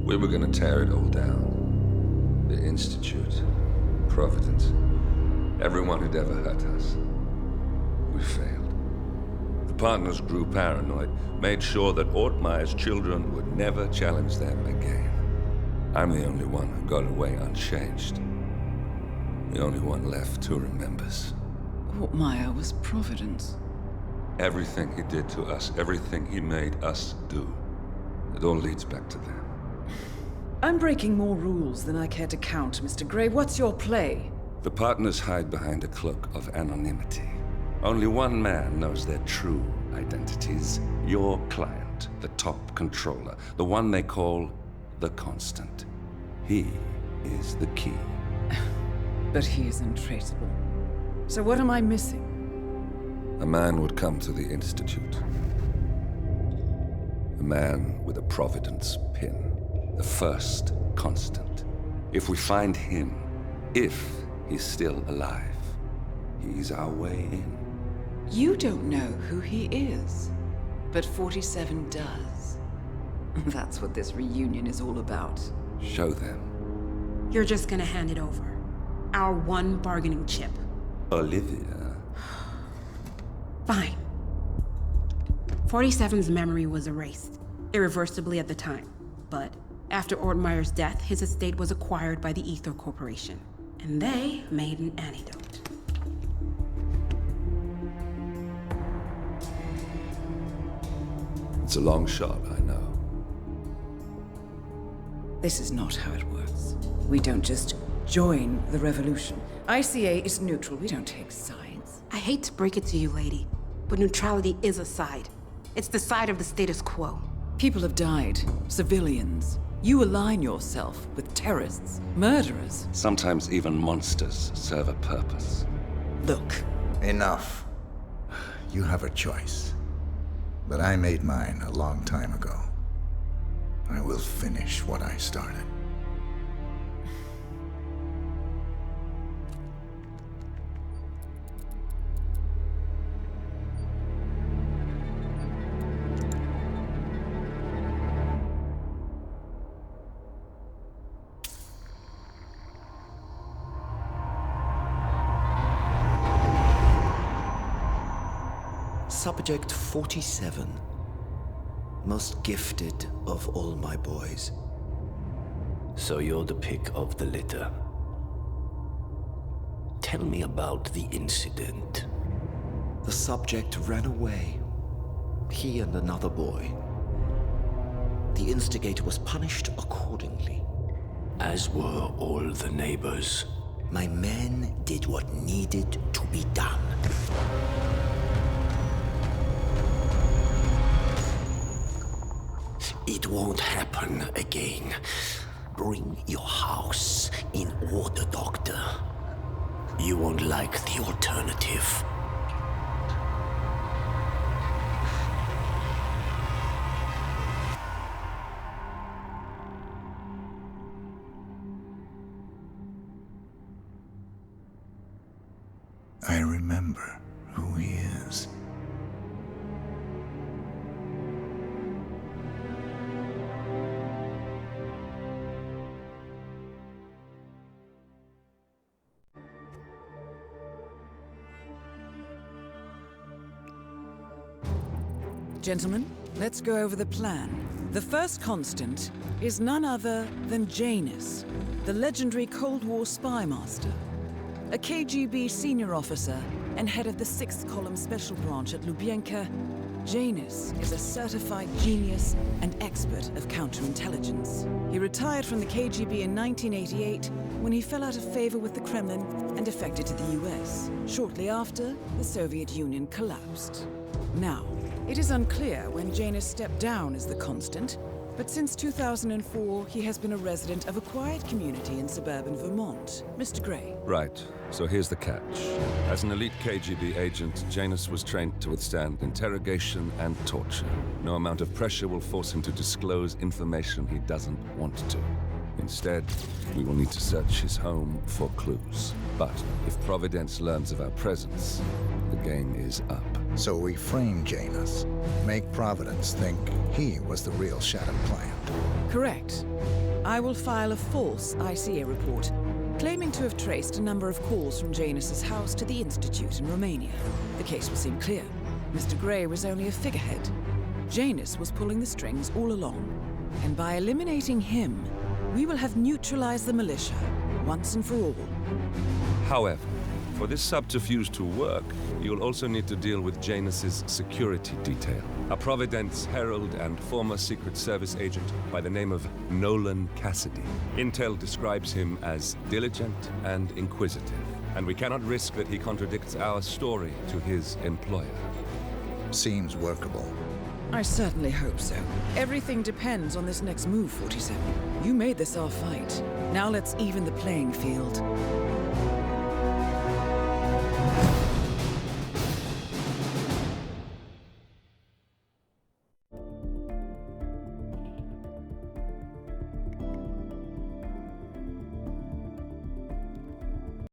We were gonna tear it all down. The Institute, Providence, everyone who'd ever hurt us. We failed. The partners grew paranoid, made sure that Ortmeyer's children would never challenge them again. I'm the only one who got away unchanged. The only one left who remembers. Ortmeyer was Providence. Everything he did to us, everything he made us do, it all leads back to them. I'm breaking more rules than I care to count, Mr. Gray. What's your play? The partners hide behind a cloak of anonymity. Only one man knows their true identities. Your client, the top controller, the one they call the Constant. He is the key. But he is untraceable. So what am I missing? A man would come to the Institute. A man with a Providence pin. The first Constant. If we find him, if he's still alive, he's our way in. You don't know who he is, but 47 does. That's what this reunion is all about. Show them. You're just gonna hand it over. Our one bargaining chip. Olivia. Fine. 47's memory was erased, irreversibly at the time. But after Ortmeyer's death, his estate was acquired by the Ether Corporation. And they made an antidote. It's a long shot, I know. This is not how it works. We don't just join the revolution. ICA is neutral. We don't take sides. I hate to break it to you, lady, but neutrality is a side. It's the side of the status quo. People have died. Civilians. You align yourself with terrorists, murderers. Sometimes even monsters serve a purpose. Look. Enough. You have a choice. But I made mine a long time ago. I will finish what I started. Subject 47. Most gifted of all my boys. So you're the pick of the litter. Tell me about the incident. The subject ran away. He and another boy. The instigator was punished accordingly. As were all the neighbors. My men did what needed to be done. It won't happen again. Bring your house in order, Doctor. You won't like the alternative. I remember who he is. Gentlemen, let's go over the plan. The first Constant is none other than Janus, the legendary Cold War spy master. A KGB senior officer and head of the 6th Column Special Branch at Lubyanka, Janus is a certified genius and expert of counterintelligence. He retired from the KGB in 1988 when he fell out of favor with the Kremlin and defected to the US. Shortly after, the Soviet Union collapsed. Now, it is unclear when Janus stepped down as the Constant, but since 2004, he has been a resident of a quiet community in suburban Vermont. Mr. Gray. Right. So here's the catch. As an elite KGB agent, Janus was trained to withstand interrogation and torture. No amount of pressure will force him to disclose information he doesn't want to. Instead, we will need to search his home for clues. But if Providence learns of our presence, the game is up. So we frame Janus, make Providence think he was the real Shattered client. Correct. I will file a false ICA report, claiming to have traced a number of calls from Janus's house to the Institute in Romania. The case will seem clear. Mr. Gray was only a figurehead. Janus was pulling the strings all along. And by eliminating him, we will have neutralized the militia, once and for all. However, for this subterfuge to work, you'll also need to deal with Janus's security detail. A Providence herald and former Secret Service agent by the name of Nolan Cassidy. Intel describes him as diligent and inquisitive, and we cannot risk that he contradicts our story to his employer. Seems workable. I certainly hope so. Everything depends on this next move, 47. You made this our fight. Now let's even the playing field.